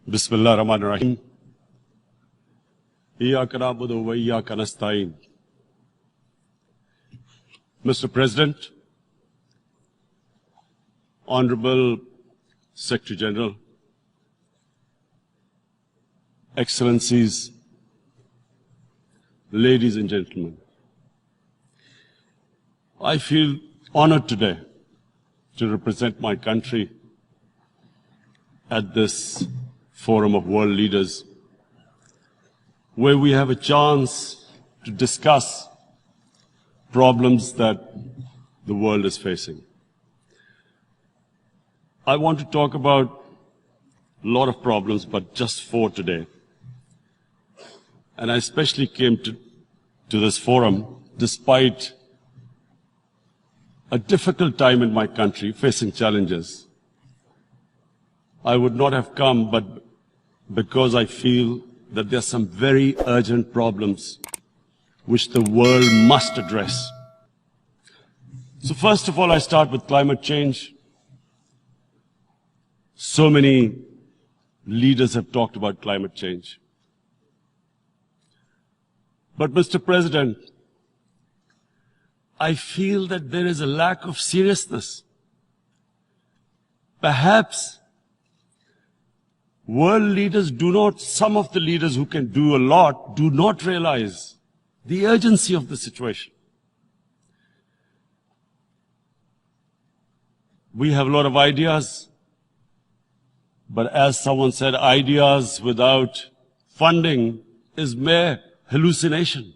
Bismillah ar-Rahman ar-Rahim. Iyyaka na'budu wa iyyaka nasta'in. Mr. President, Honorable Secretary General, Excellencies, ladies and gentlemen, I feel honored today to represent my country at this forum of world leaders, where we have a chance to discuss problems that the world is facing. I want to talk about a lot of problems, but just four today. And I especially came to this forum despite a difficult time in my country, facing challenges. I would not have come, but because I feel that there are some very urgent problems which the world must address. So first of all, I start with climate change. So many leaders have talked about climate change. But Mr. President, I feel that there is a lack of seriousness. Perhaps world leaders some of the leaders who can do a lot, do not realize the urgency of the situation. We have a lot of ideas, but as someone said, ideas without funding is mere hallucination.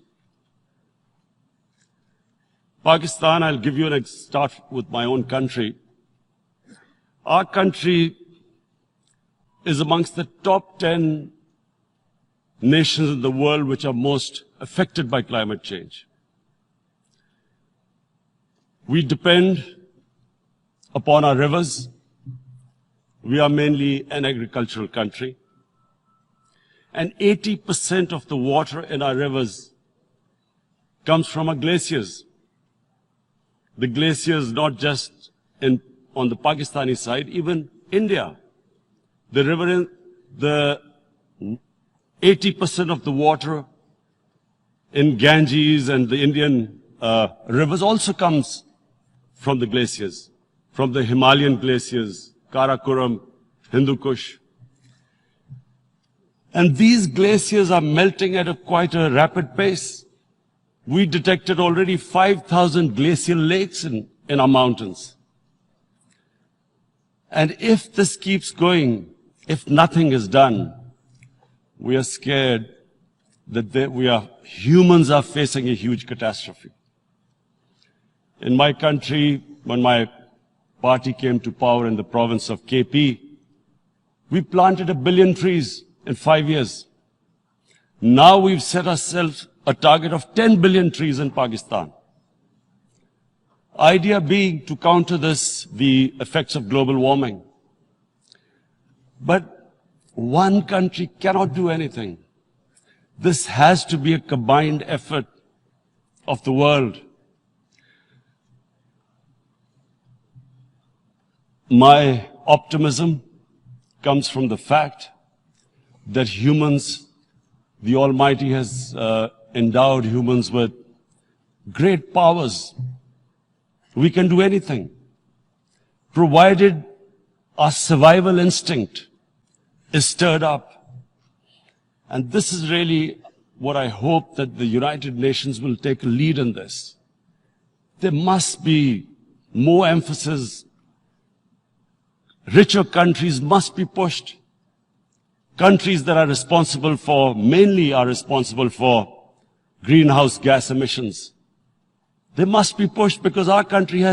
Pakistan, I'll give you start with my own country. Our country is amongst the top 10 nations in the world which are most affected by climate change. We depend upon our rivers. We are mainly an agricultural country. And 80% of the water in our rivers comes from our glaciers. The glaciers not just on the Pakistani side, even India. The river, the 80% of the water in Ganges and the Indian rivers also comes from the glaciers, from the Himalayan glaciers, Karakoram, Hindu Kush. And these glaciers are melting at quite a rapid pace. We detected already 5,000 glacial lakes in our mountains. And if this keeps going, if nothing is done, we are scared that humans are facing a huge catastrophe. In my country, when my party came to power in the province of KP, we planted 1 billion trees in 5 years. Now we've set ourselves a target of 10 billion trees in Pakistan. Idea being to counter the effects of global warming. But one country cannot do anything. This has to be a combined effort of the world. My optimism comes from the fact that humans, the Almighty has endowed humans with great powers. We can do anything, provided our survival instinct is stirred up. And this is really what I hope that the United Nations will take a lead in this. There must be more emphasis. Richer countries must be pushed. Countries that are mainly responsible for greenhouse gas emissions. They must be pushed because our country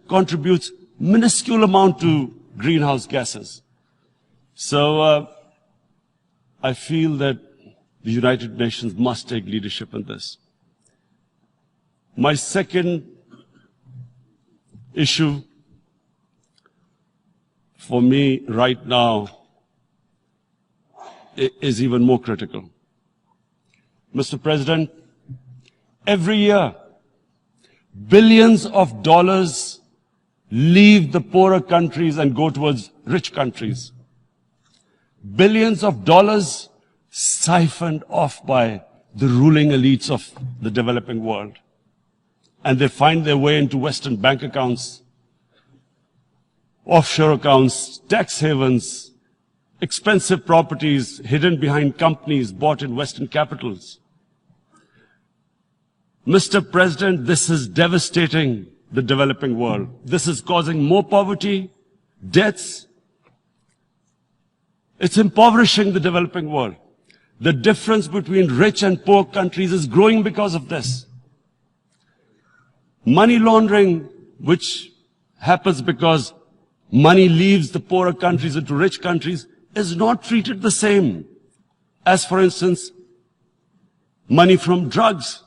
contributes minuscule amount to greenhouse gases. So I feel that the United Nations must take leadership in this. My second issue for me right now is even more critical. Mr. President, every year, billions of dollars leave the poorer countries and go towards rich countries. billions of dollars siphoned off by the ruling elites of the developing world. And they find their way into Western bank accounts, offshore accounts, tax havens, expensive properties hidden behind companies bought in Western capitals. Mr. President, this is devastating the developing world. This is causing more poverty, deaths. It's impoverishing the developing world. The difference between rich and poor countries is growing because of this. Money laundering, which happens because money leaves the poorer countries into rich countries, is not treated the same as, for instance, money from drugs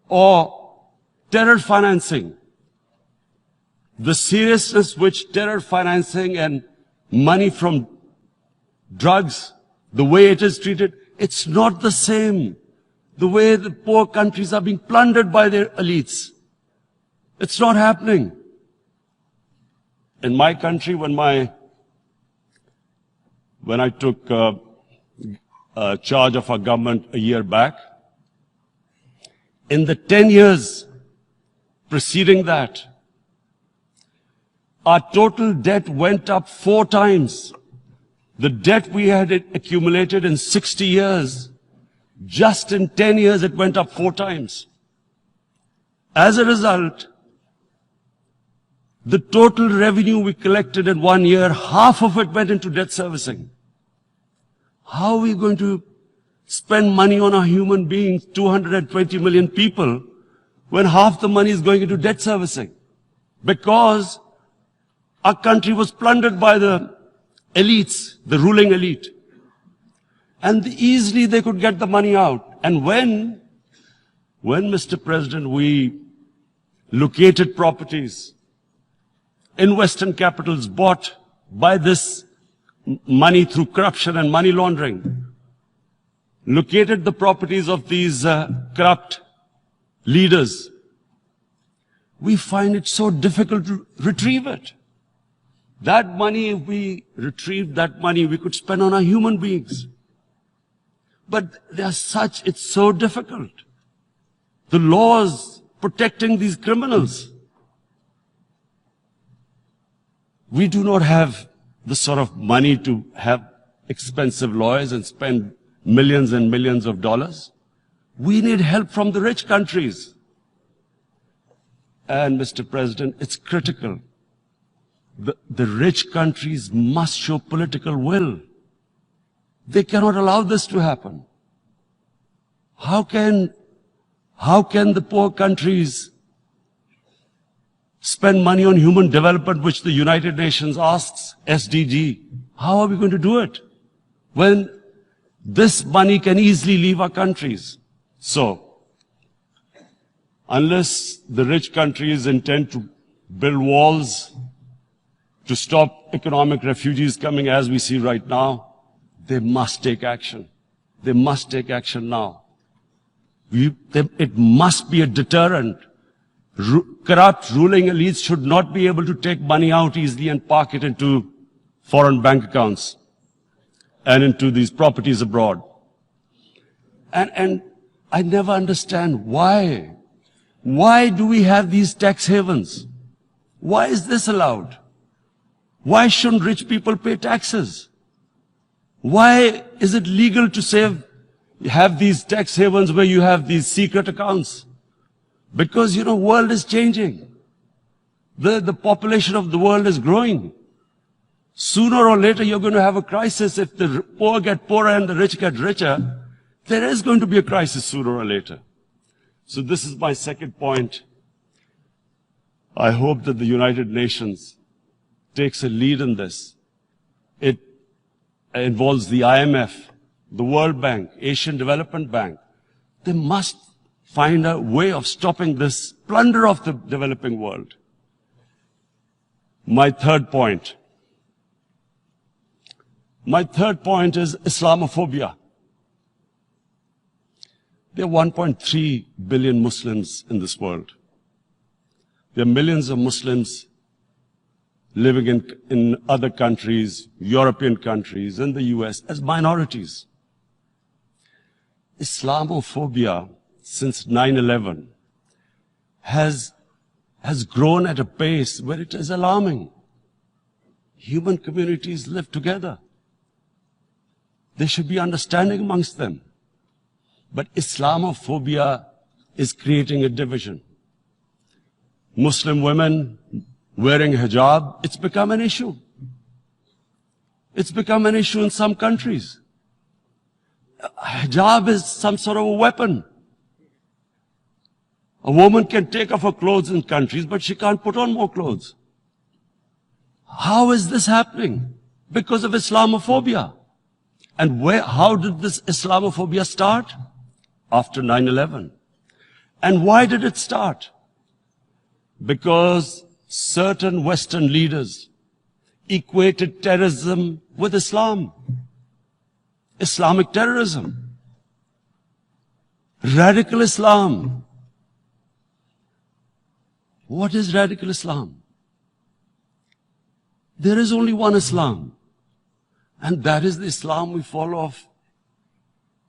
or terror financing. The seriousness which terror financing and money from drugs, the way it is treated, it's not the same. The way the poor countries are being plundered by their elites. It's not happening. In my country, when I took charge of our government a year back, in the 10 years preceding that, our total debt went up 4 times. The debt we had accumulated in 60 years, just in 10 years it went up 4 times. As a result, the total revenue we collected in 1 year, half of it went into debt servicing. How are we going to spend money on our human beings, 220 million people, when half the money is going into debt servicing? Because our country was plundered by the elites, the ruling elite. And easily they could get the money out. And when, Mr. President, we located properties in Western capitals bought by this money through corruption and money laundering, located the properties of these corrupt leaders, we find it so difficult to retrieve it. That money, if we retrieved that money, we could spend on our human beings. But it's so difficult. The laws protecting these criminals. We do not have the sort of money to have expensive lawyers and spend millions and millions of dollars. We need help from the rich countries. And Mr. President, it's critical. The rich countries must show political will. They cannot allow this to happen. How can the poor countries spend money on human development, which the United Nations asks, SDG? How are we going to do it when this money can easily leave our countries? So, unless the rich countries intend to build walls to stop economic refugees coming as we see right now, they must take action. They must take action now. It must be a deterrent. Corrupt ruling elites should not be able to take money out easily and park it into foreign bank accounts and into these properties abroad. And I never understand why. Why do we have these tax havens? Why is this allowed? Why shouldn't rich people pay taxes? Why is it legal to have these tax havens where you have these secret accounts? Because, world is changing. The population of the world is growing. Sooner or later, you're going to have a crisis. If the poor get poorer and the rich get richer, there is going to be a crisis sooner or later. So this is my second point. I hope that the United Nations takes a lead in this. It involves the IMF, the World Bank, Asian Development Bank. They must find a way of stopping this plunder of the developing world. My third point is Islamophobia. There are 1.3 billion Muslims in this world. There are millions of Muslims living in other countries, European countries, in the US, as minorities. Islamophobia since 9/11 has grown at a pace where it is alarming. Human communities live together. There should be understanding amongst them. But Islamophobia is creating a division. Muslim women wearing hijab, it's become an issue. It's become an issue in some countries. Hijab is some sort of a weapon. A woman can take off her clothes in countries, but she can't put on more clothes. How is this happening? Because of Islamophobia. And how did this Islamophobia start? After 9/11. And why did it start? Because certain Western leaders equated terrorism with Islam. Islamic terrorism. Radical Islam. What is radical Islam? There is only one Islam. And that is the Islam we follow of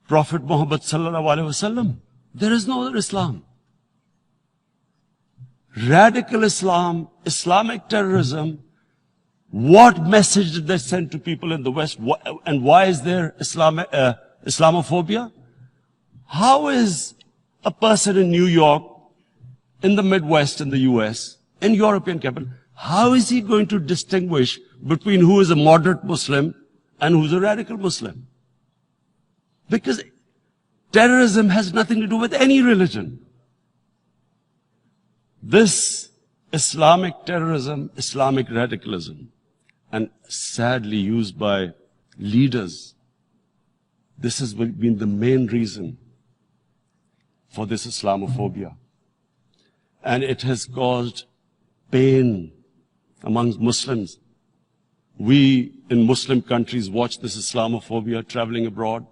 Prophet Muhammad sallallahu alaihi wasallam. There is no other Islam. Radical Islam, Islamic terrorism, what message did they send to people in the West? And why is there Islamophobia? How is a person in New York, in the Midwest, in the US, in European capital, how is he going to distinguish between who is a moderate Muslim and who's a radical Muslim? Because terrorism has nothing to do with any religion. This Islamic terrorism, Islamic radicalism, and sadly used by leaders, this has been the main reason for this Islamophobia. And it has caused pain among Muslims. We in Muslim countries watch this Islamophobia traveling abroad,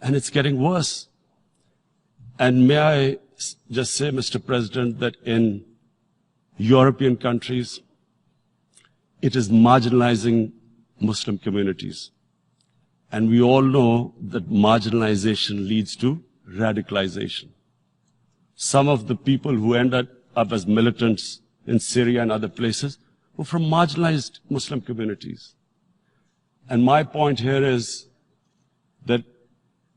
and it's getting worse. And may I just say, Mr. President, that in European countries, it is marginalizing Muslim communities. And we all know that marginalization leads to radicalization. Some of the people who ended up as militants in Syria and other places were from marginalized Muslim communities. And my point here is that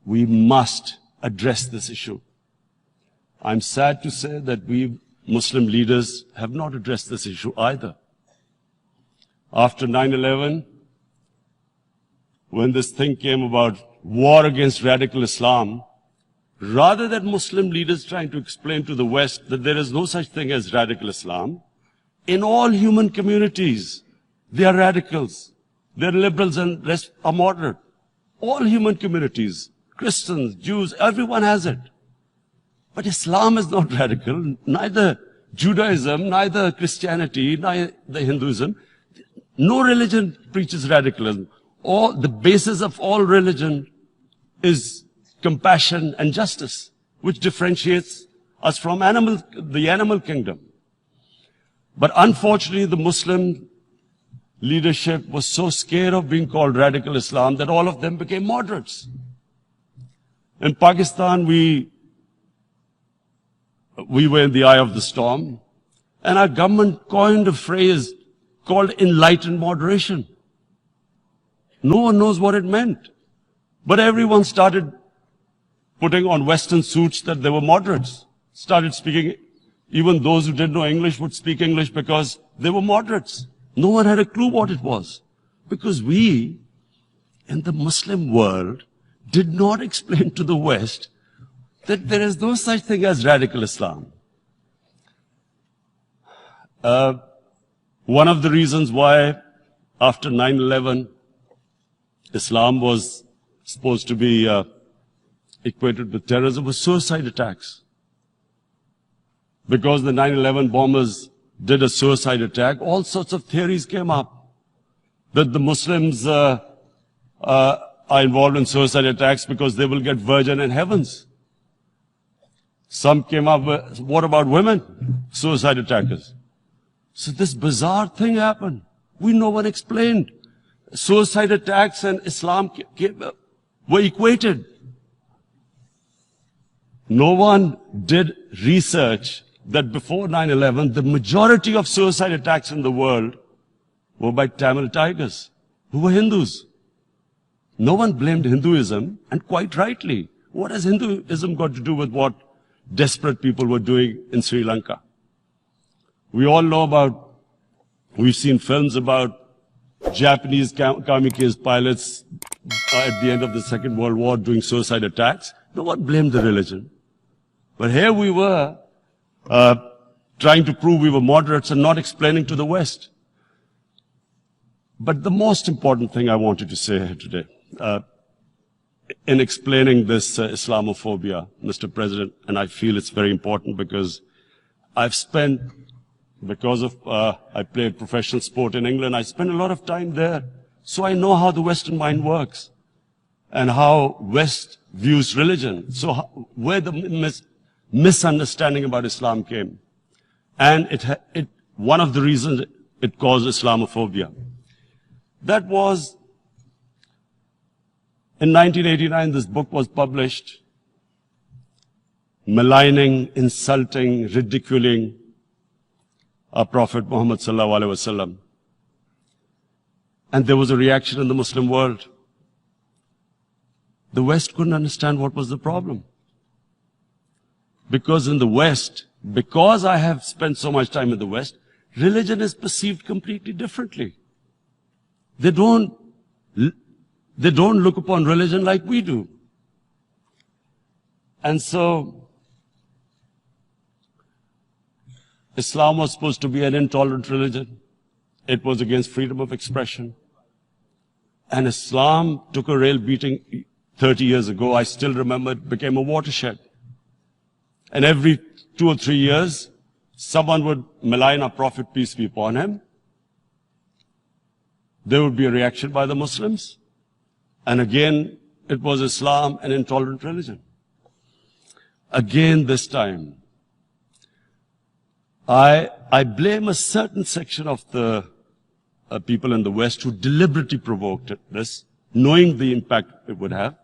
we must address this issue. I'm sad to say that we Muslim leaders have not addressed this issue either. After 9/11, when this thing came about war against radical Islam, rather than Muslim leaders trying to explain to the West that there is no such thing as radical Islam, in all human communities, they are radicals. They're liberals and rest are moderate. All human communities, Christians, Jews, everyone has it. But Islam is not radical, neither Judaism, neither Christianity, neither Hinduism. No religion preaches radicalism. The basis of all religion is compassion and justice, which differentiates us from the animal kingdom. But unfortunately, the Muslim leadership was so scared of being called radical Islam that all of them became moderates. In Pakistan, we were in the eye of the storm, and our government coined a phrase called enlightened moderation. No one knows what it meant. But everyone started putting on Western suits that they were moderates. Started speaking, even those who didn't know English would speak English because they were moderates. No one had a clue what it was. Because we, in the Muslim world, did not explain to the West that there is no such thing as radical Islam. One of the reasons why, after 9/11, Islam was supposed to be equated with terrorism was suicide attacks. Because the 9/11 bombers did a suicide attack, all sorts of theories came up that the Muslims are involved in suicide attacks because they will get virgin in heavens. Some came up with, what about women? Suicide attackers. So this bizarre thing happened. No one explained. Suicide attacks and Islam were equated. No one did research that before 9/11, the majority of suicide attacks in the world were by Tamil tigers, who were Hindus. No one blamed Hinduism, and quite rightly. What has Hinduism got to do with what desperate people were doing in Sri Lanka? We all know we've seen films about Japanese kamikaze pilots at the end of the Second World War doing suicide attacks. No one blamed the religion. But here we were, trying to prove we were moderates and not explaining to the West. But the most important thing I wanted to say here today, in explaining this Islamophobia, Mr. President, and I feel it's very important because I played professional sport in England, I spent a lot of time there, so I know how the Western mind works and how West views religion. So where the misunderstanding about Islam came. And one of the reasons it caused Islamophobia. That was, in 1989, this book was published, maligning, insulting, ridiculing our Prophet Muhammad sallallahu alaihi wasallam. And there was a reaction in the Muslim world. The West couldn't understand what was the problem. Because in the West, because I have spent so much time in the West, religion is perceived completely differently. They don't look upon religion like we do. And so, Islam was supposed to be an intolerant religion. It was against freedom of expression. And Islam took a real beating 30 years ago. I still remember it became a watershed. And every 2 or 3 years, someone would malign our Prophet, peace be upon him. There would be a reaction by the Muslims. And again, it was Islam, an intolerant religion. Again, this time, I blame a certain section of the people in the West who deliberately provoked this, knowing the impact it would have.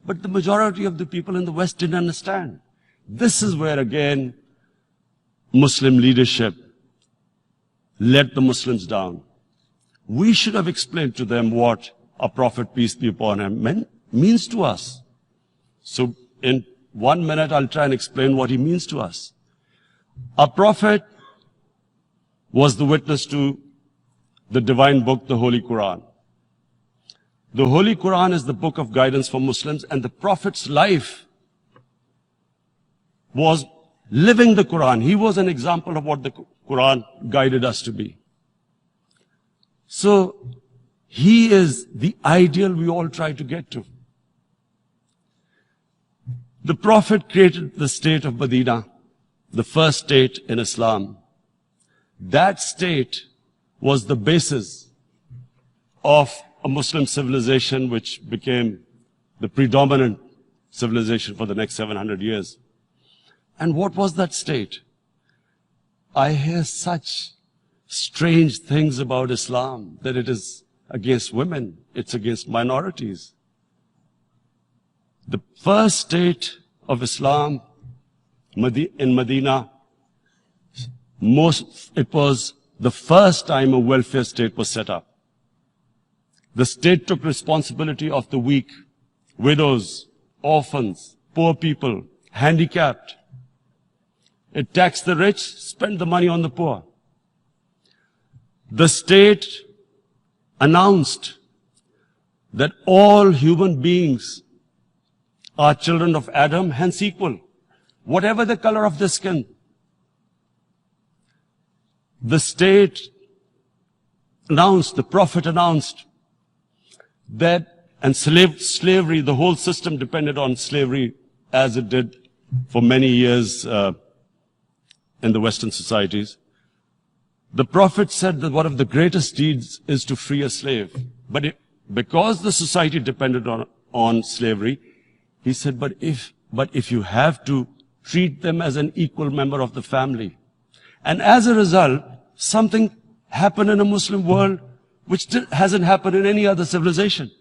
But the majority of the people in the West didn't understand. This is where, again, Muslim leadership let the Muslims down. We should have explained to them what our Prophet, peace be upon him, means to us. So in 1 minute, I'll try and explain what he means to us. Our Prophet was the witness to the divine book, the Holy Quran. The Holy Quran is the book of guidance for Muslims, and the Prophet's life was living the Quran. He was an example of what the Quran guided us to be. So, he is the ideal we all try to get to. The Prophet created the state of Medina, the first state in Islam. That state was the basis of a Muslim civilization which became the predominant civilization for the next 700 years. And what was that state? I hear such strange things about Islam, that it is against women, it's against minorities. The first state of Islam in Medina, it was the first time a welfare state was set up. The state took responsibility of the weak, widows, orphans, poor people, handicapped. It taxed the rich, spent the money on the poor. The state announced that all human beings are children of Adam, hence equal, whatever the color of their skin. The state announced, the Prophet announced that, and slavery, the whole system depended on slavery as it did for many years in the Western societies. The Prophet said that one of the greatest deeds is to free a slave. But because the society depended on slavery, he said, but if you have to treat them as an equal member of the family. And as a result, something happened in a Muslim world which hasn't happened in any other civilization.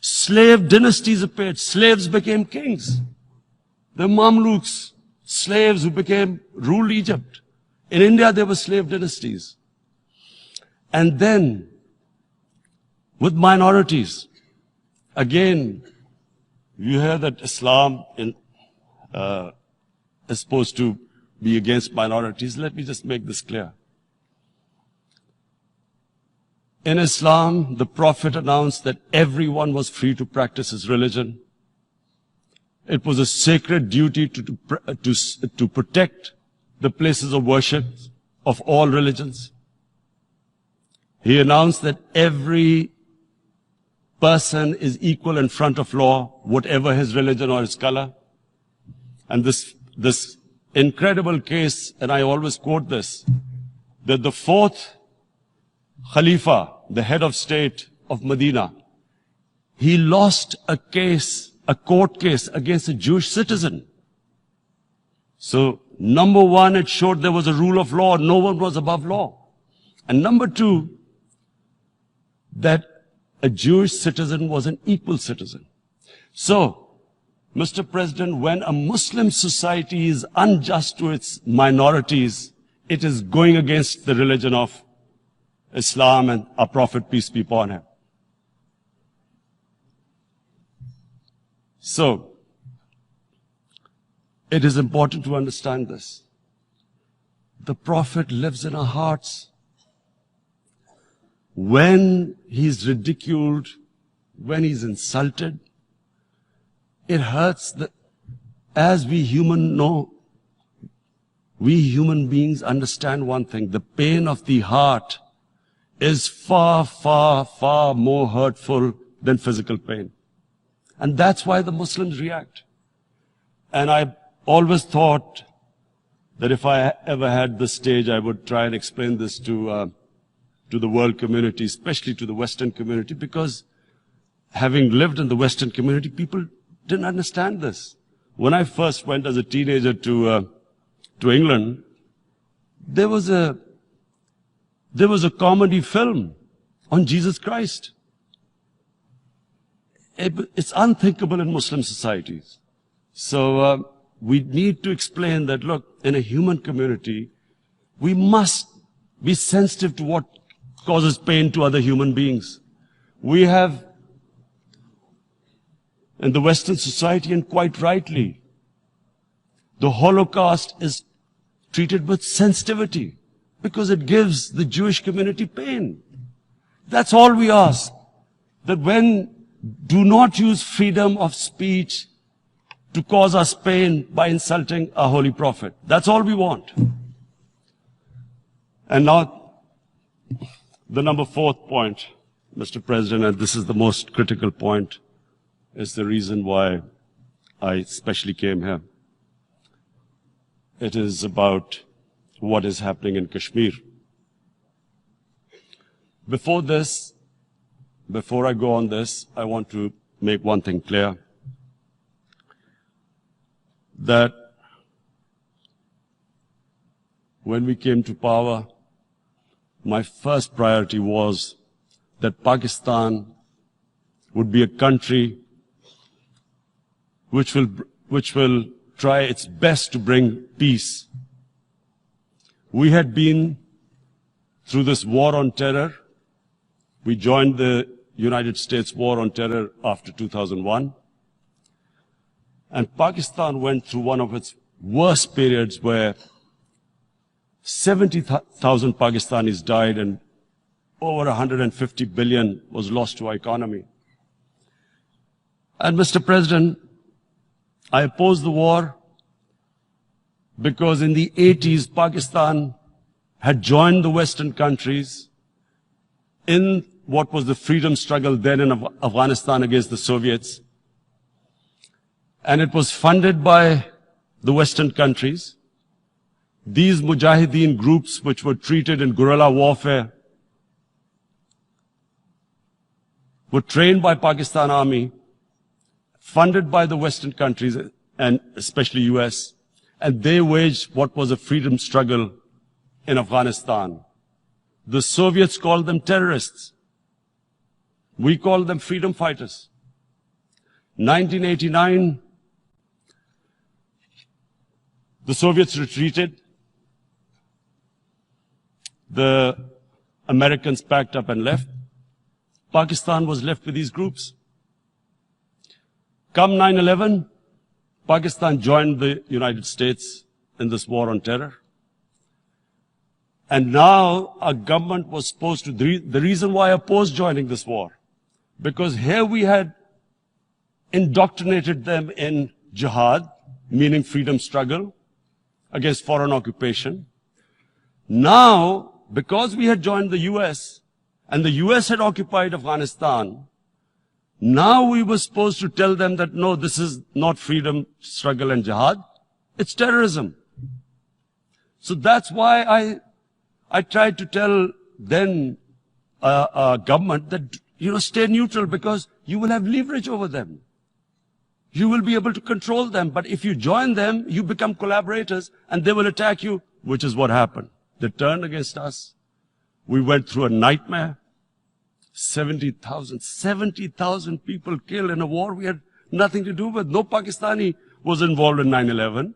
Slave dynasties appeared. Slaves became kings. The Mamluks, slaves who ruled Egypt. In India, there were slave dynasties. And then, with minorities, again, you hear that Islam is supposed to be against minorities. Let me just make this clear. In Islam, the Prophet announced that everyone was free to practice his religion. It was a sacred duty to protect the places of worship of all religions. He announced that every person is equal in front of law, whatever his religion or his color. And this incredible case, and I always quote this, that the fourth Khalifa, the head of state of Medina, he lost a court case against a Jewish citizen. So, number one, it showed there was a rule of law. No one was above law. And number two, that a Jewish citizen was an equal citizen. So, Mr. President, when a Muslim society is unjust to its minorities, it is going against the religion of Islam and our Prophet, peace be upon him. So, it is important to understand this. The Prophet lives in our hearts. When he's ridiculed, when he's insulted, it hurts. As we human beings understand one thing, the pain of the heart is far, far, far more hurtful than physical pain. And that's why the Muslims react. And I always thought that if I ever had this stage, I would try and explain this to the world community, especially to the Western community, because having lived in the Western community, people didn't understand this. When I first went as a teenager to England, there was a comedy film on Jesus Christ. It's unthinkable in Muslim societies. So we need to explain that, look, in a human community, we must be sensitive to what causes pain to other human beings. We have, in the Western society, and quite rightly, the Holocaust is treated with sensitivity because it gives the Jewish community pain. That's all we ask. That do not use freedom of speech to cause us pain by insulting our Holy Prophet. That's all we want. And now, the number fourth point, Mr. President, and this is the most critical point, is the reason why I especially came here. It is about what is happening in Kashmir. Before I go on this, I want to make one thing clear. That when we came to power, my first priority was that Pakistan would be a country which will try its best to bring peace. We had been through this war on terror. We joined the United States war on terror after 2001. And Pakistan went through one of its worst periods where 70,000 Pakistanis died and over 150 billion was lost to our economy. And Mr. President, I opposed the war because in the 80s, Pakistan had joined the Western countries in what was the freedom struggle then in Afghanistan against the Soviets. And it was funded by the Western countries. These Mujahideen groups, which were treated in guerrilla warfare, were trained by Pakistan Army, funded by the Western countries, and especially US, and they waged what was a freedom struggle in Afghanistan. The Soviets called them terrorists. We called them freedom fighters. 1989, the Soviets retreated. The Americans packed up and left. Pakistan was left with these groups. Come 9/11, Pakistan joined the United States in this war on terror. And now our government was supposed to, the reason why I opposed joining this war, because here we had indoctrinated them in jihad, meaning freedom struggle against foreign occupation. Now, because we had joined the US, and the US had occupied Afghanistan, now we were supposed to tell them that, no, this is not freedom struggle and jihad, it's terrorism. So that's why I tried to tell then government that, stay neutral, because you will have leverage over them. You will be able to control them. But if you join them, you become collaborators and they will attack you, which is what happened. They turned against us. We went through a nightmare. 70,000 people killed in a war we had nothing to do with. No Pakistani was involved in 9/11.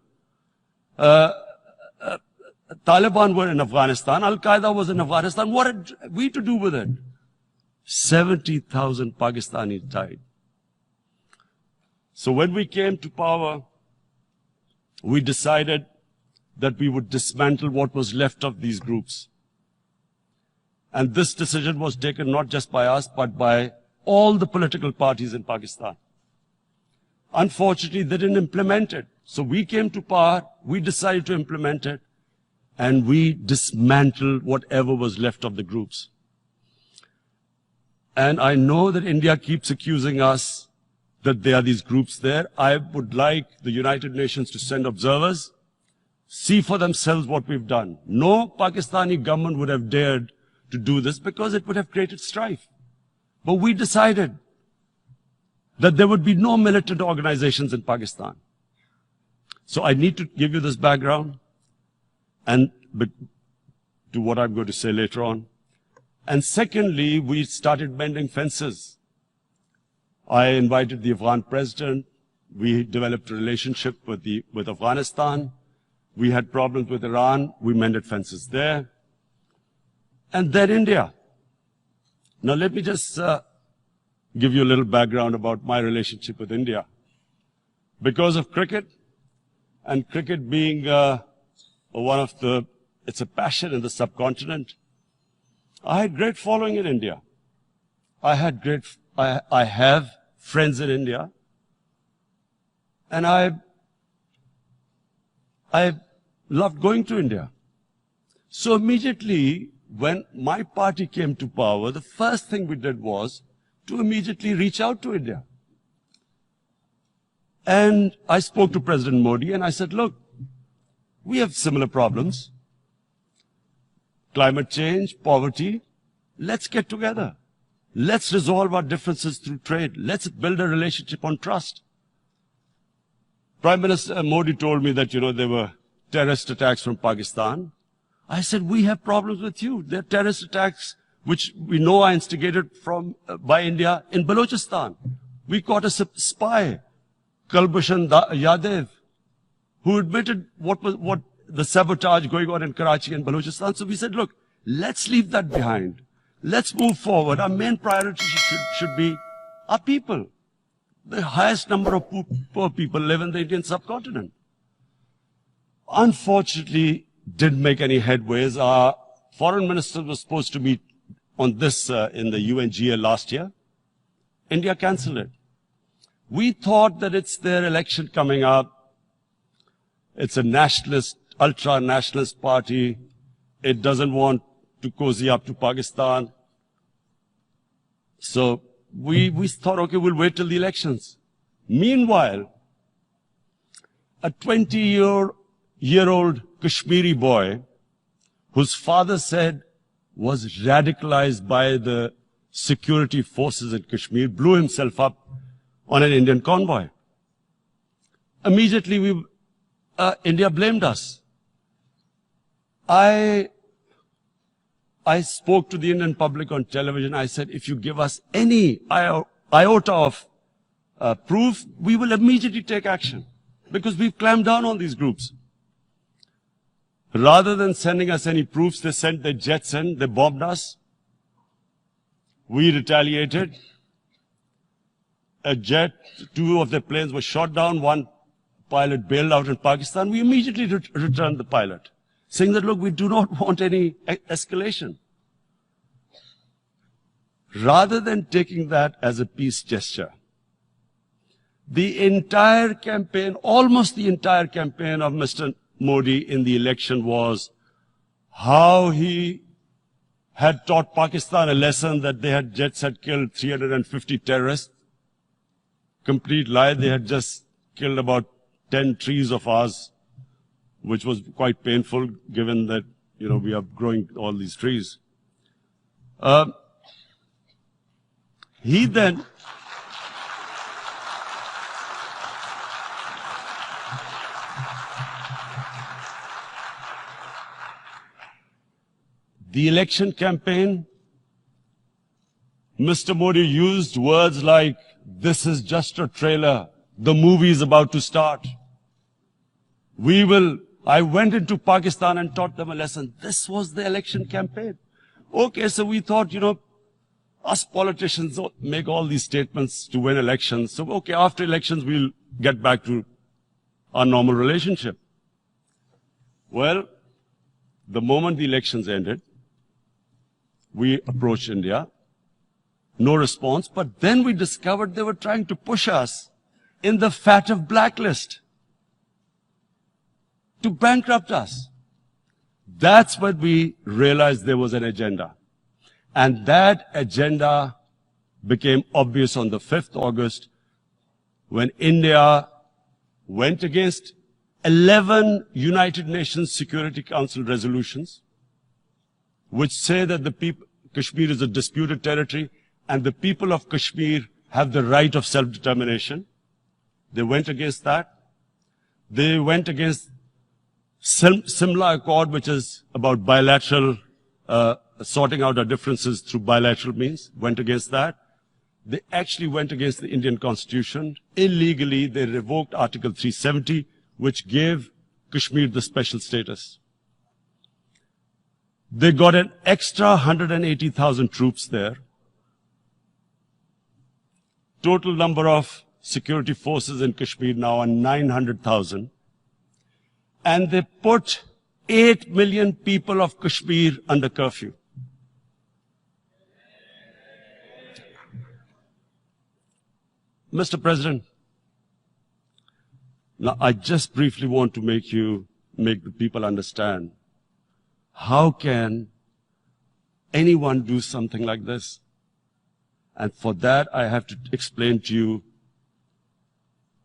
Taliban were in Afghanistan. Al-Qaeda was in Afghanistan. What had we to do with it? 70,000 Pakistanis died. So when we came to power, we decided that we would dismantle what was left of these groups. And this decision was taken not just by us, but by all the political parties in Pakistan. Unfortunately, they didn't implement it. So we came to power, we decided to implement it, and we dismantled whatever was left of the groups. And I know that India keeps accusing us that there are these groups there. I would like the United Nations to send observers, see for themselves what we've done. No Pakistani government would have dared to do this because it would have created strife. But we decided that there would be no militant organizations in Pakistan. So I need to give you this background and to what I'm going to say later on. And secondly, we started mending fences. I invited the Afghan president. We developed a relationship with Afghanistan. We had problems with Iran. We mended fences there. And then India. Now let me just give you a little background about my relationship with India. Because of cricket, and cricket being it's a passion in the subcontinent, I had great following in India. I have friends in India. And I loved going to India. So immediately, when my party came to power, the first thing we did was to immediately reach out to India. And I spoke to President Modi and I said, look, we have similar problems. Climate change, poverty. Let's get together. Let's resolve our differences through trade. Let's build a relationship on trust. Prime Minister Modi told me that, there were terrorist attacks from Pakistan. I said, we have problems with you. There are terrorist attacks which we know are instigated by India in Balochistan. We caught a spy, Kulbhushan Yadav, who admitted what the sabotage going on in Karachi and Balochistan. So we said, look, let's leave that behind. Let's move forward. Our main priority should be our people. The highest number of poor people live in the Indian subcontinent. Unfortunately, didn't make any headways. Our foreign minister was supposed to meet on this in the UNGA last year. India cancelled it. We thought that it's their election coming up. It's a nationalist, ultra-nationalist party. It doesn't want to cozy up to Pakistan. So we thought, okay, we'll wait till the elections. Meanwhile, a 20-year-old Kashmiri boy, whose father said was radicalized by the security forces in Kashmir, blew himself up on an Indian convoy. Immediately, India blamed us. I I spoke to the Indian public on television. I said, if you give us any iota of proof, we will immediately take action because we've clamped down on these groups. Rather than sending us any proofs, they sent their jets in, they bombed us. We retaliated. A jet, 2 of their planes were shot down, 1 pilot bailed out in Pakistan. We immediately returned the pilot, saying that, look, we do not want any escalation. Rather than taking that as a peace gesture, the entire campaign, almost the entire campaign of Mr. Modi in the election was how he had taught Pakistan a lesson that their jets had killed 350 terrorists. Complete lie. They had just killed about 10 trees of ours, which was quite painful given that, we are growing all these trees. He then the election campaign, Mr. Modi used words like, this is just a trailer. The movie is about to start. I went into Pakistan and taught them a lesson. This was the election campaign. Okay, so we thought, us politicians make all these statements to win elections. So, okay, after elections, we'll get back to our normal relationship. Well, the moment the elections ended, we approached India. No response. But then we discovered they were trying to push us in the fat of blacklist to bankrupt us. That's when we realized there was an agenda. And that agenda became obvious on the 5th August when India went against 11 United Nations Security Council resolutions, which say that Kashmir is a disputed territory and the people of Kashmir have the right of self-determination. They went against that. They went against Simla Accord, which is about bilateral, sorting out our differences through bilateral means, went against that. They actually went against the Indian Constitution. Illegally, they revoked Article 370, which gave Kashmir the special status. They got an extra 180,000 troops there. Total number of security forces in Kashmir now are 900,000. And they put 8 million people of Kashmir under curfew. Mr. President, now I just briefly want to make the people understand, how can anyone do something like this? And for that, I have to explain to you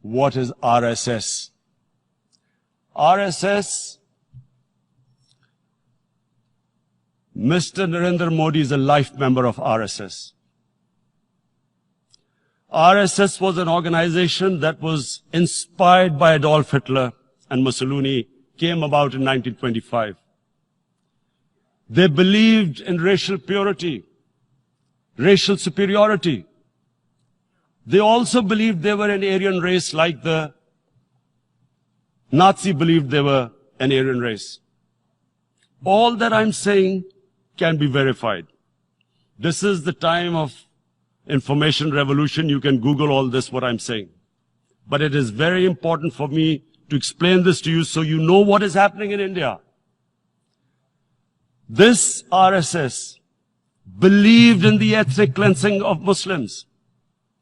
what is RSS. RSS, Mr. Narendra Modi is a life member of RSS. RSS was an organization that was inspired by Adolf Hitler and Mussolini, came about in 1925. They believed in racial purity, racial superiority. They also believed they were an Aryan race like the Nazi believed they were an Aryan race. All that I'm saying can be verified. This is the time of information revolution. You can Google all this, what I'm saying. But it is very important for me to explain this to you so you know what is happening in India. This RSS believed in the ethnic cleansing of Muslims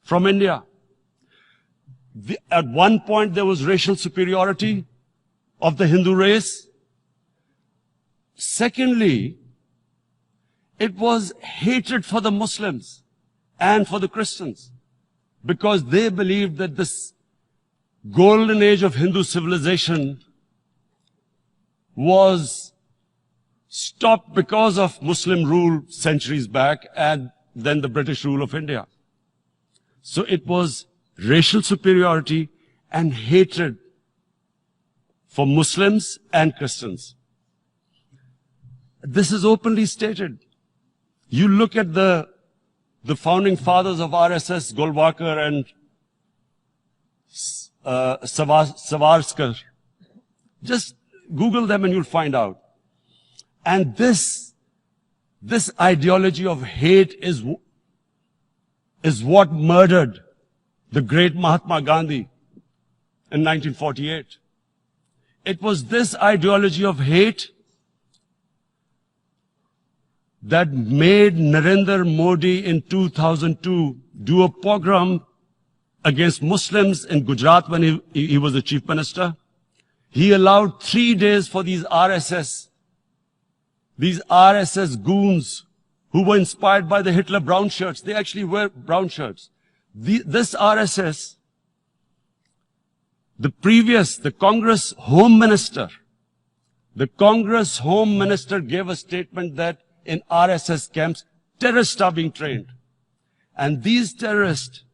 from India. At one point, there was racial superiority of the Hindu race. Secondly, it was hatred for the Muslims and for the Christians, because they believed that this golden age of Hindu civilization was stopped because of Muslim rule centuries back and then the British rule of India. So it was racial superiority and hatred for Muslims and Christians. This is openly stated. You look at the founding fathers of RSS, Golwalkar and Savarkar. Just Google them and you'll find out. And this ideology of hate is what murdered the great Mahatma Gandhi in 1948. It was this ideology of hate that made Narendra Modi in 2002 do a pogrom against Muslims in Gujarat when he was the chief minister. He allowed 3 days for these RSS goons who were inspired by the Hitler brown shirts. They actually wear brown shirts. This RSS, the Congress Home Minister gave a statement that in RSS camps, terrorists are being trained. And these terrorists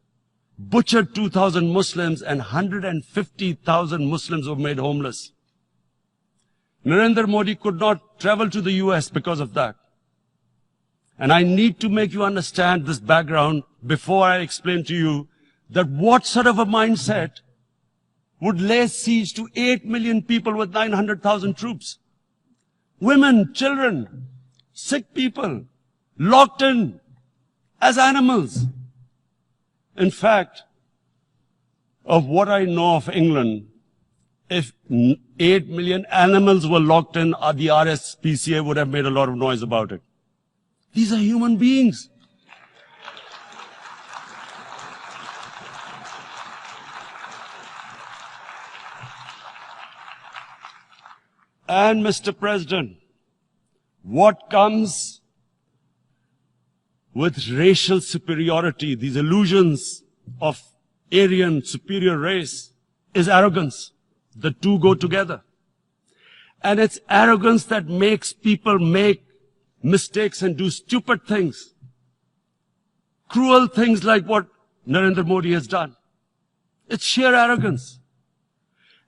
butchered 2,000 Muslims and 150,000 Muslims were made homeless. Narendra Modi could not travel to the US because of that. And I need to make you understand this background before I explain to you that what sort of a mindset would lay siege to 8 million people with 900,000 troops. Women, children, sick people, locked in as animals. In fact, of what I know of England, if 8 million animals were locked in, the RSPCA would have made a lot of noise about it. These are human beings. And Mr. President, what comes with racial superiority, these illusions of Aryan superior race, is arrogance. The two go together. And it's arrogance that makes people make mistakes and do stupid things. Cruel things like what Narendra Modi has done. It's sheer arrogance.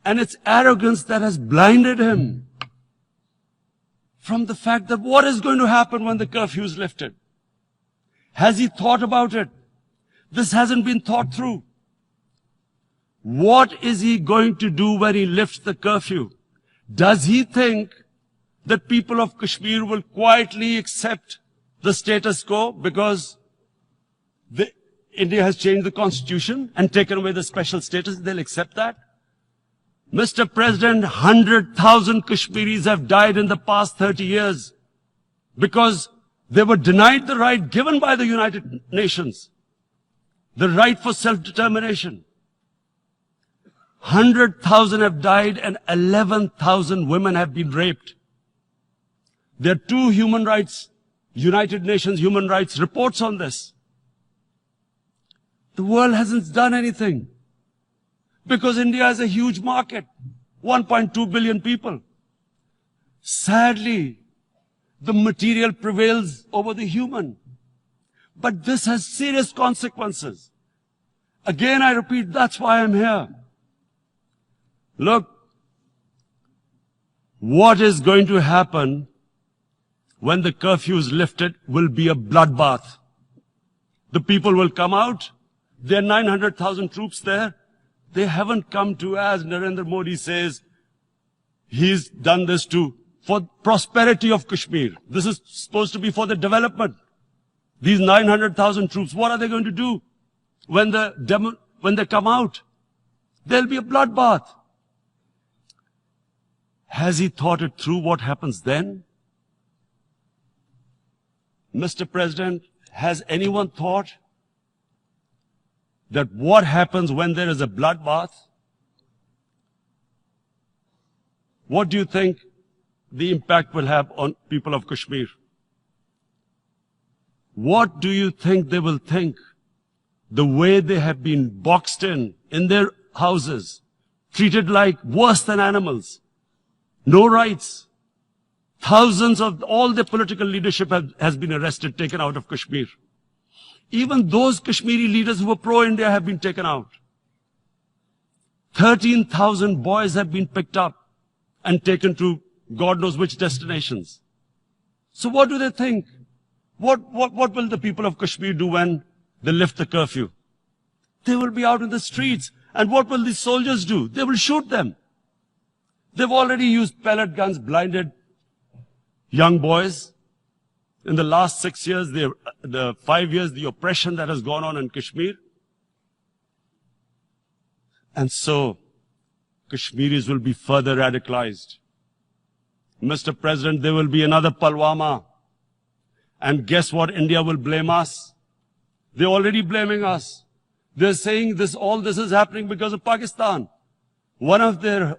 And it's arrogance that has blinded him from the fact that what is going to happen when the curfew is lifted. Has he thought about it? This hasn't been thought through. What is he going to do when he lifts the curfew? Does he think that people of Kashmir will quietly accept the status quo because India has changed the constitution and taken away the special status? They'll accept that? Mr. President, 100,000 Kashmiris have died in the past 30 years because they were denied the right given by the United Nations, the right for self-determination. 100,000 have died and 11,000 women have been raped. There are 2 United Nations human rights reports on this. The world hasn't done anything because India is a huge market, 1.2 billion people. Sadly, the material prevails over the human. But this has serious consequences. Again, I repeat, that's why I'm here. Look, what is going to happen when the curfew is lifted will be a bloodbath. The people will come out. There are 900,000 troops there. They haven't come to, as Narendra Modi says, he's done this for prosperity of Kashmir. This is supposed to be for the development. These 900,000 troops, what are they going to do when they come out? There'll be a bloodbath. Has he thought it through what happens then? Mr. President, has anyone thought that what happens when there is a bloodbath? What do you think the impact will have on people of Kashmir? What do you think they will think? The way they have been boxed in their houses, treated like worse than animals, no rights. Thousands of all the political leadership has been arrested, taken out of Kashmir. Even those Kashmiri leaders who were pro-India have been taken out. 13,000 boys have been picked up and taken to God knows which destinations. So what do they think? What will the people of Kashmir do when they lift the curfew? They will be out in the streets. And what will these soldiers do? They will shoot them. They've already used pellet guns, blinded young boys. In the last 6 years, the 5 years, the oppression that has gone on in Kashmir. And so, Kashmiris will be further radicalized. Mr. President, there will be another Pulwama. And guess what? India will blame us. They're already blaming us. They're saying all this is happening because of Pakistan. One of their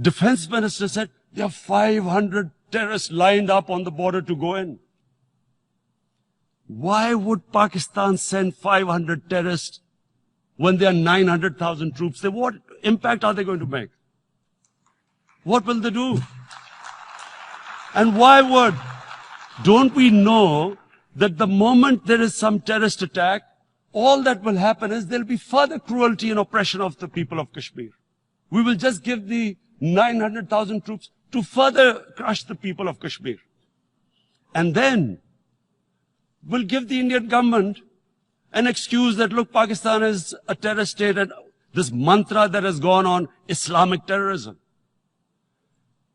defense ministers said, there are 500 terrorists lined up on the border to go in. Why would Pakistan send 500 terrorists when there are 900,000 troops? What impact are they going to make? What will they do? And don't we know that the moment there is some terrorist attack, all that will happen is there will be further cruelty and oppression of the people of Kashmir. We will just give the 900,000 troops to further crush the people of Kashmir. And then we'll give the Indian government an excuse that, look, Pakistan is a terrorist state, and this mantra that has gone on, Islamic terrorism.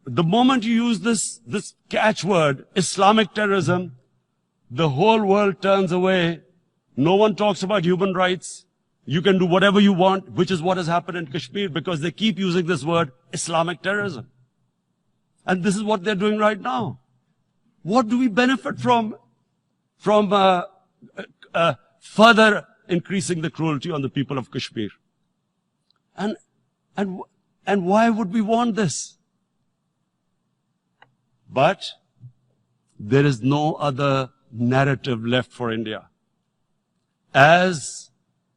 The moment you use this catchword, Islamic terrorism, the whole world turns away. No one talks about human rights. You can do whatever you want, which is what has happened in Kashmir, because they keep using this word, Islamic terrorism. And this is what they're doing right now. What do we benefit from further increasing the cruelty on the people of Kashmir? And why would we want this? But there is no other narrative left for India. As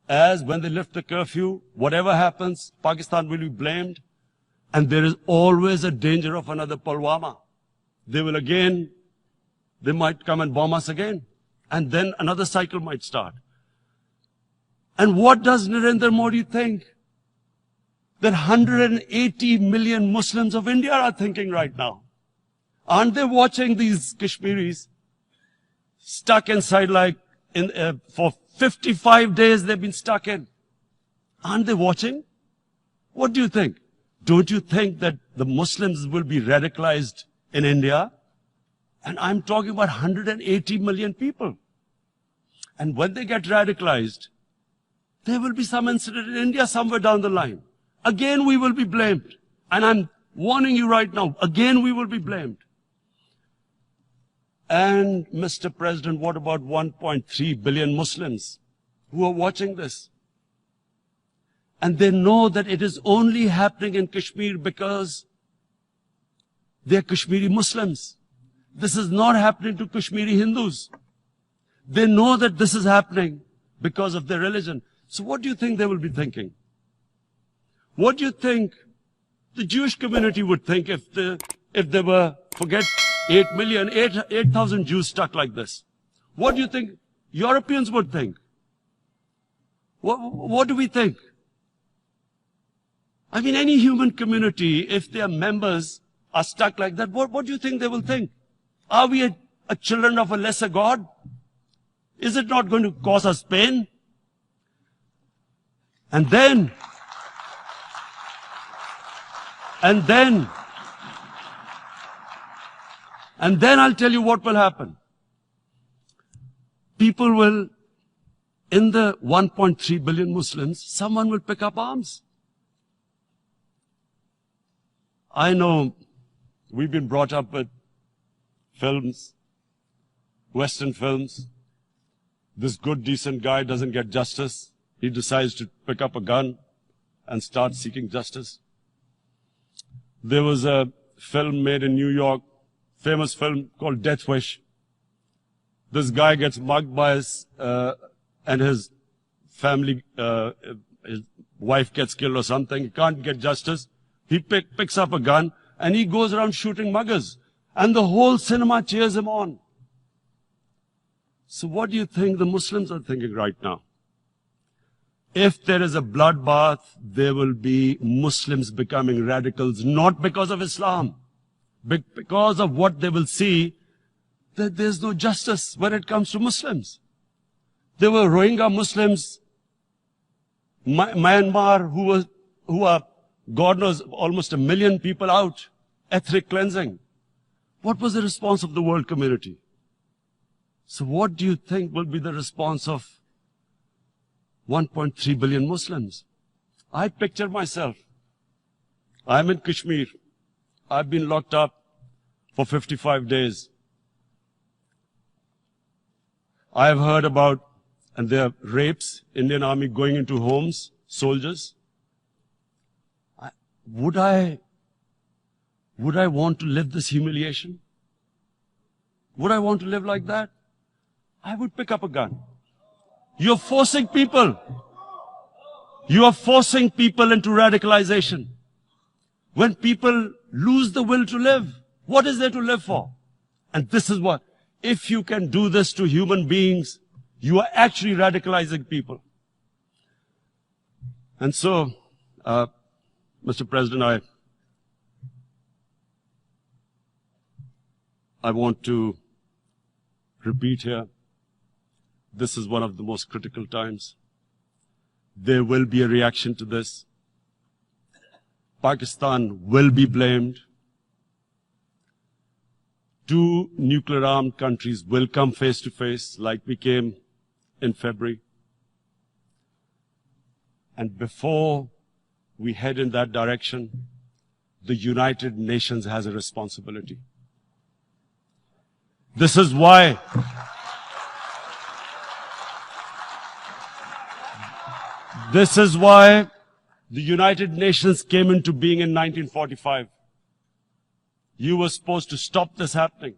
when they lift the curfew, whatever happens, Pakistan will be blamed, and there is always a danger of another Pulwama. They might come and bomb us again, and then another cycle might start. And what does Narendra Modi think? That 180 million Muslims of India are thinking right now. Aren't they watching these Kashmiris stuck inside for 55 days they've been stuck in? Aren't they watching? What do you think? Don't you think that the Muslims will be radicalized in India? And I'm talking about 180 million people. And when they get radicalized, there will be some incident in India somewhere down the line. Again, we will be blamed. And I'm warning you right now, again we will be blamed. And Mr. President, what about 1.3 billion Muslims who are watching this? And they know that it is only happening in Kashmir because they're Kashmiri Muslims. This is not happening to Kashmiri Hindus. They know that this is happening because of their religion. So what do you think they will be thinking? What do you think the Jewish community would think if they were, forget 8,000 Jews stuck like this? What do you think Europeans would think? What do we think? I mean, any human community, if their members are stuck like that, what do you think they will think? Are we a children of a lesser God? Is it not going to cause us pain? And then I'll tell you what will happen. People will, in the 1.3 billion Muslims, someone will pick up arms. I know we've been brought up with films, Western films. This good, decent guy doesn't get justice. He decides to pick up a gun and start seeking justice. There was a film made in New York, famous film called Death Wish. This guy gets mugged by and his family, his wife gets killed or something. He can't get justice. He picks up a gun and he goes around shooting muggers. And the whole cinema cheers him on. So what do you think the Muslims are thinking right now? If there is a bloodbath, there will be Muslims becoming radicals, not because of Islam, but because of what they will see that there's no justice when it comes to Muslims. There were Rohingya Muslims, Myanmar, who are, God knows, almost 1 million people out, ethnic cleansing. What was the response of the world community? So what do you think will be the response of 1.3 billion Muslims? I picture myself. I'm in Kashmir. I've been locked up for 55 days. I've heard about, and there are rapes, Indian Army going into homes, soldiers. Would I want to live this humiliation? Would I want to live like that? I would pick up a gun. You're forcing people. You are forcing people into radicalization. When people lose the will to live, what is there to live for? And this is what, if you can do this to human beings, you are actually radicalizing people. And so, Mr. President, I want to repeat here, this is one of the most critical times. There will be a reaction to this. Pakistan will be blamed. 2 nuclear-armed countries will come face to face like we came in February. And before we head in that direction, the United Nations has a responsibility. This is why the United Nations came into being in 1945. You were supposed to stop this happening.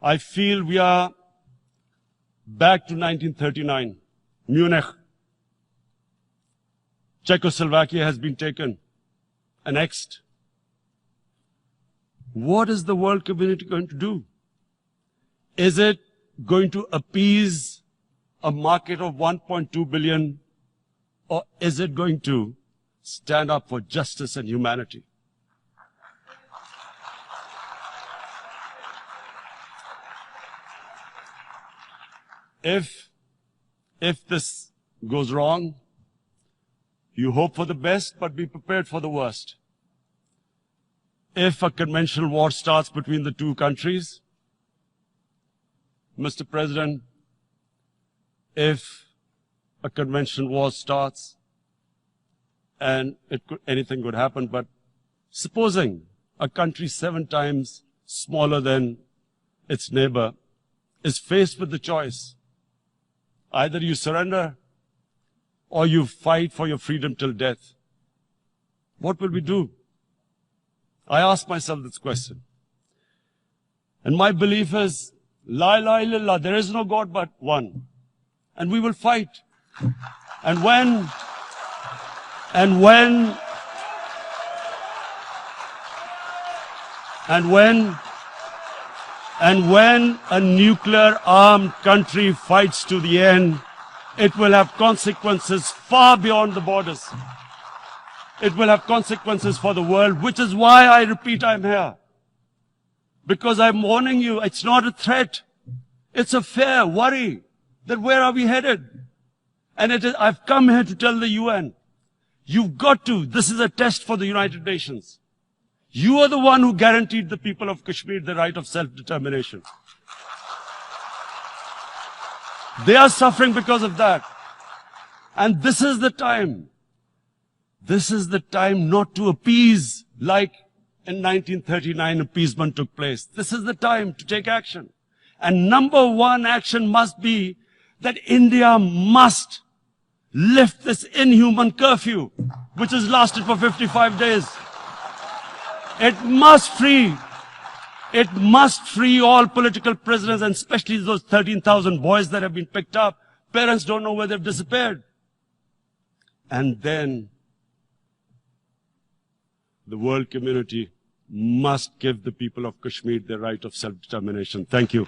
I feel we are back to 1939. Munich. Czechoslovakia has been taken, annexed. What is the world community going to do? Is it going to appease a market of 1.2 billion, or is it going to stand up for justice and humanity? If this goes wrong, you hope for the best, but be prepared for the worst. If a conventional war starts between the 2 countries, Mr. President, if a conventional war starts, and anything could happen, but supposing a country 7 times smaller than its neighbor is faced with the choice, either you surrender or you fight for your freedom till death, what will we do? I ask myself this question. And my belief is, La ilaha illallah, there is no God but one. And we will fight. And when a nuclear-armed country fights to the end, it will have consequences far beyond the borders. It will have consequences for the world, which is why I repeat I'm here. Because I'm warning you, it's not a threat. It's a fair worry that where are we headed? And I've come here to tell the UN, you've got to, this is a test for the United Nations. You are the one who guaranteed the people of Kashmir the right of self-determination. They are suffering because of that. And this is the time. This is the time not to appease like in 1939 appeasement took place. This is the time to take action. And number 1 action must be that India must lift this inhuman curfew, which has lasted for 55 days. It must free all political prisoners, and especially those 13,000 boys that have been picked up. Parents don't know where they've disappeared. And then the world community must give the people of Kashmir the right of self-determination. Thank you.